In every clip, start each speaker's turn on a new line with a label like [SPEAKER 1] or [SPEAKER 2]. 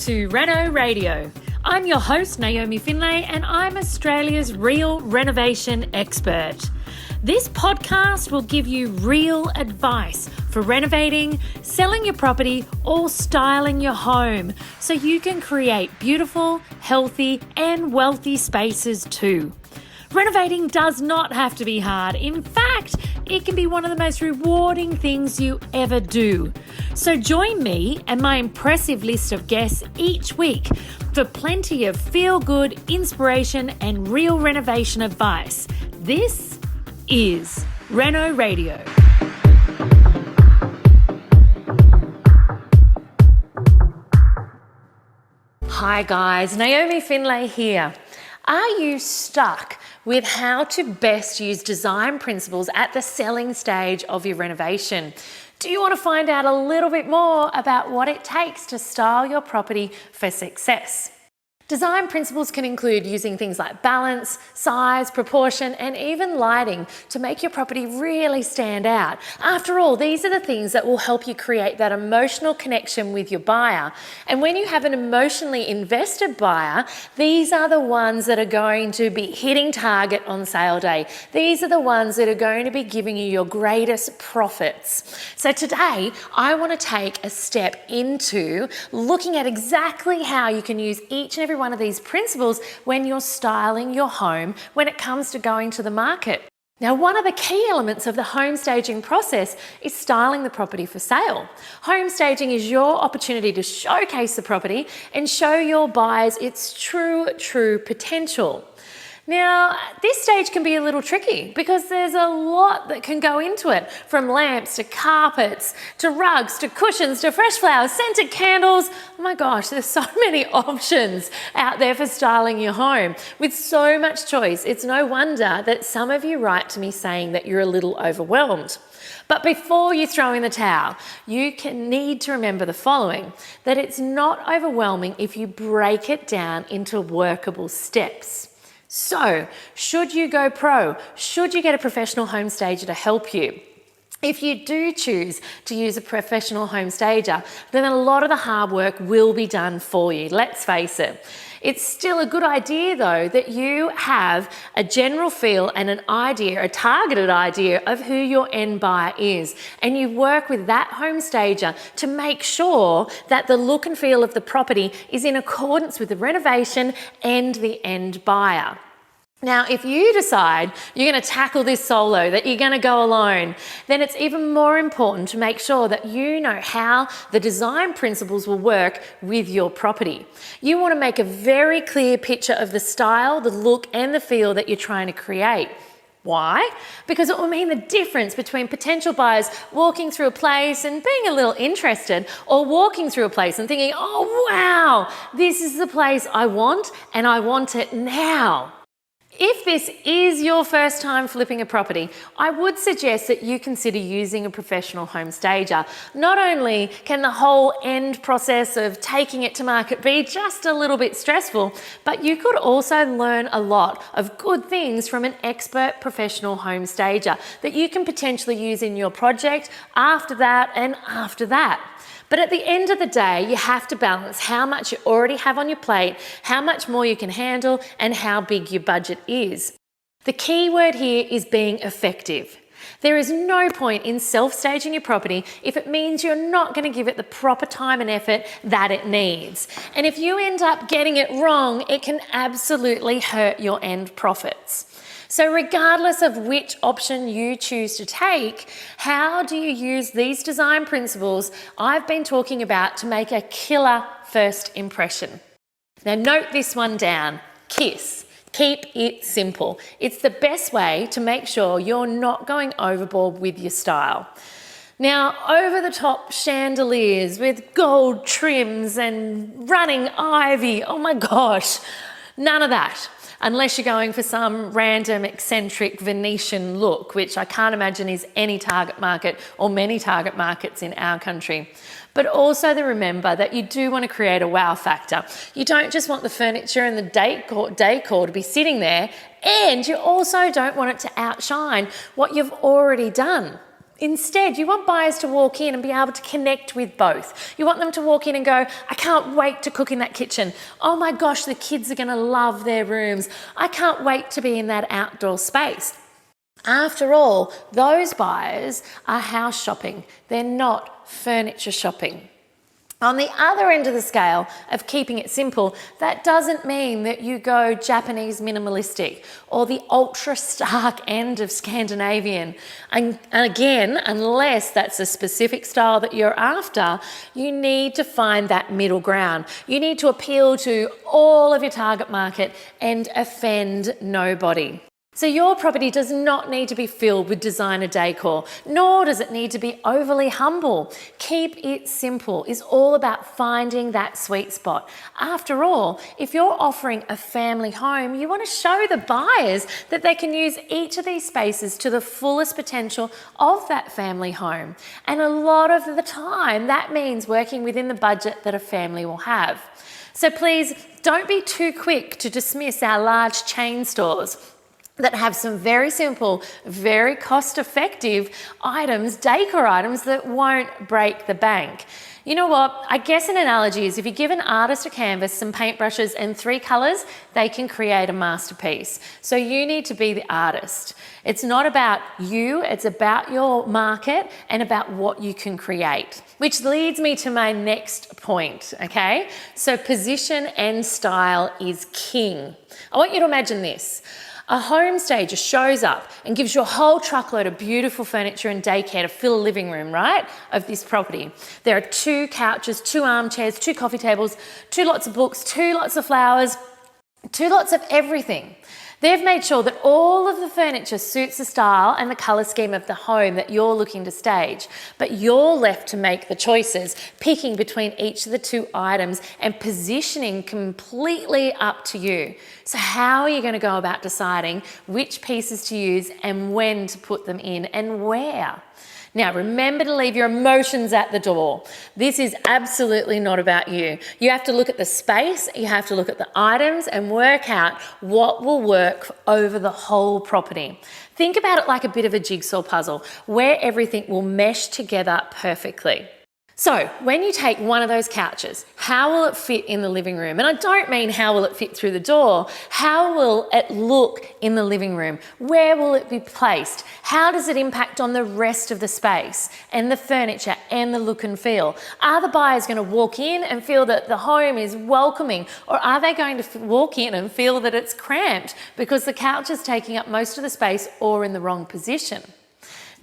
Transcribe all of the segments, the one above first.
[SPEAKER 1] to Reno Radio. I'm your host, Naomi Findlay, and I'm Australia's real renovation expert. This podcast will give you real advice for renovating, selling your property, or styling your home so you can create beautiful, healthy, and wealthy spaces too. Renovating does not have to be hard. In fact, it can be one of the most rewarding things you ever do. So join me and my impressive list of guests each week for plenty of feel-good inspiration and real renovation advice. This is Reno Radio. Hi guys, Naomi Findlay here. Are you stuck with how to best use design principles at the selling stage of your renovation? Do you want to find out a little bit more about what it takes to style your property for success? Design principles can include using things like balance, size, proportion, and even lighting to make your property really stand out. After all, these are the things that will help you create that emotional connection with your buyer. And when you have an emotionally invested buyer, these are the ones that are going to be hitting target on sale day. These are the ones that are going to be giving you your greatest profits. So today, I want to take a step into looking at exactly how you can use each and every one of these principles when you're styling your home when it comes to going to the market. Now, one of the key elements of the home staging process is styling the property for sale. Home staging is your opportunity to showcase the property and show your buyers its true potential. Now, this stage can be a little tricky because there's a lot that can go into it, from lamps to carpets to rugs to cushions to fresh flowers, scented candles. Oh my gosh, there's so many options out there for styling your home. With so much choice, it's no wonder that some of you write to me saying that you're a little overwhelmed. But before you throw in the towel, you need to remember the following, that it's not overwhelming if you break it down into workable steps. So, should you go pro? Should you get a professional home stager to help you? If you do choose to use a professional home stager, then a lot of the hard work will be done for you, let's face it. It's still a good idea though that you have a general feel and an idea, a targeted idea of who your end buyer is. And you work with that home stager to make sure that the look and feel of the property is in accordance with the renovation and the end buyer. Now, if you decide you're going to tackle this solo, that you're going to go alone, then it's even more important to make sure that you know how the design principles will work with your property. You want to make a very clear picture of the style, the look, and the feel that you're trying to create. Why? Because it will mean the difference between potential buyers walking through a place and being a little interested, or walking through a place and thinking, oh wow, this is the place I want and I want it now. If this is your first time flipping a property, I would suggest that you consider using a professional home stager. Not only can the whole end process of taking it to market be just a little bit stressful, but you could also learn a lot of good things from an expert professional home stager that you can potentially use in your project after that and after that. But at the end of the day, you have to balance how much you already have on your plate, how much more you can handle, and how big your budget is. The key word here is being effective. There is no point in self-staging your property if it means you're not going to give it the proper time and effort that it needs. And if you end up getting it wrong, it can absolutely hurt your end profits. So regardless of which option you choose to take, how do you use these design principles I've been talking about to make a killer first impression? Now note this one down, KISS. Keep it simple. It's the best way to make sure you're not going overboard with your style. Now, over-the-top chandeliers with gold trims and running ivy, oh my gosh, none of that. Unless you're going for some random eccentric Venetian look, which I can't imagine is any target market or many target markets in our country. But also remember that you do want to create a wow factor. You don't just want the furniture and the decor to be sitting there, and you also don't want it to outshine what you've already done. Instead, you want buyers to walk in and be able to connect with both. You want them to walk in and go, I can't wait to cook in that kitchen. Oh my gosh, the kids are going to love their rooms. I can't wait to be in that outdoor space. After all, those buyers are house shopping. They're not furniture shopping. On the other end of the scale of keeping it simple, that doesn't mean that you go Japanese minimalistic or the ultra stark end of Scandinavian. And again, unless that's a specific style that you're after, you need to find that middle ground. You need to appeal to all of your target market and offend nobody. So your property does not need to be filled with designer decor, nor does it need to be overly humble. Keep it simple is all about finding that sweet spot. After all, if you're offering a family home, you want to show the buyers that they can use each of these spaces to the fullest potential of that family home. And a lot of the time, that means working within the budget that a family will have. So please don't be too quick to dismiss our large chain stores that have some very simple, very cost-effective items, decor items that won't break the bank. You know what? I guess an analogy is if you give an artist a canvas, some paintbrushes and 3 colours, they can create a masterpiece. So you need to be the artist. It's not about you, it's about your market and about what you can create. Which leads me to my next point, okay? So position and style is king. I want you to imagine this. A home stager shows up and gives you a whole truckload of beautiful furniture and daycare to fill a living room, right, of this property. There are 2 couches, 2 armchairs, 2 coffee tables, 2 lots of books, 2 lots of flowers, 2 lots of everything. They've made sure that all of the furniture suits the style and the colour scheme of the home that you're looking to stage, but you're left to make the choices, picking between each of the 2 items and positioning completely up to you. So how are you going to go about deciding which pieces to use and when to put them in and where? Now, remember to leave your emotions at the door. This is absolutely not about you. You have to look at the space, you have to look at the items and work out what will work over the whole property. Think about it like a bit of a jigsaw puzzle where everything will mesh together perfectly. So when you take one of those couches, how will it fit in the living room? And I don't mean how will it fit through the door, how will it look in the living room? Where will it be placed? How does it impact on the rest of the space and the furniture and the look and feel? Are the buyers going to walk in and feel that the home is welcoming, or are they going to walk in and feel that it's cramped because the couch is taking up most of the space or in the wrong position?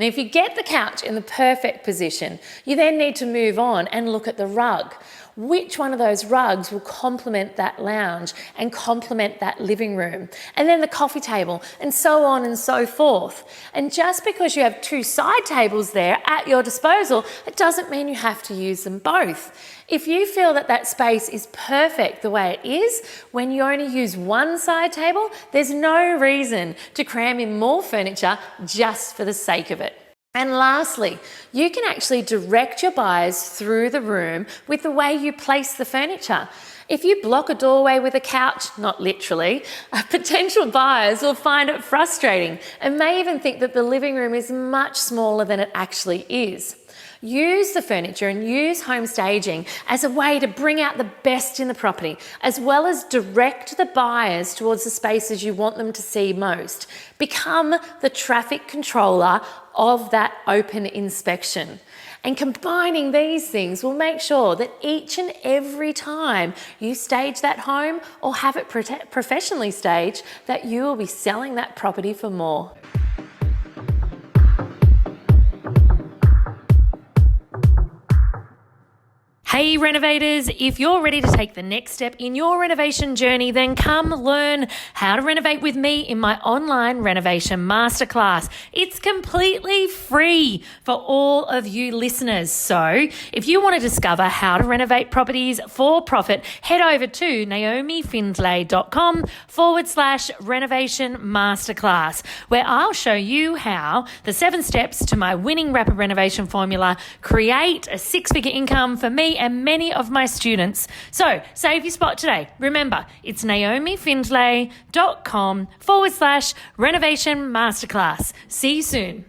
[SPEAKER 1] Now, if you get the couch in the perfect position, you then need to move on and look at the rug. Which one of those rugs will complement that lounge and complement that living room? And then the coffee table, and so on and so forth. And just because you have 2 side tables there at your disposal, it doesn't mean you have to use them both. If you feel that that space is perfect the way it is, when you only use one side table, there's no reason to cram in more furniture just for the sake of it. And lastly, you can actually direct your buyers through the room with the way you place the furniture. If you block a doorway with a couch, not literally, potential buyers will find it frustrating and may even think that the living room is much smaller than it actually is. Use the furniture and use home staging as a way to bring out the best in the property, as well as direct the buyers towards the spaces you want them to see most. Become the traffic controller of that open inspection. And combining these things will make sure that each and every time you stage that home or have it professionally staged, that you will be selling that property for more. Hey renovators, if you're ready to take the next step in your renovation journey, then come learn how to renovate with me in my online renovation masterclass. It's completely free for all of you listeners. So if you want to discover how to renovate properties for profit, head over to naomifindlay.com/renovation masterclass, where I'll show you how the 7 steps to my winning rapid renovation formula create a 6-figure income for me and many of my students. So save your spot today. Remember, it's naomifindlay.com/renovation masterclass. See you soon.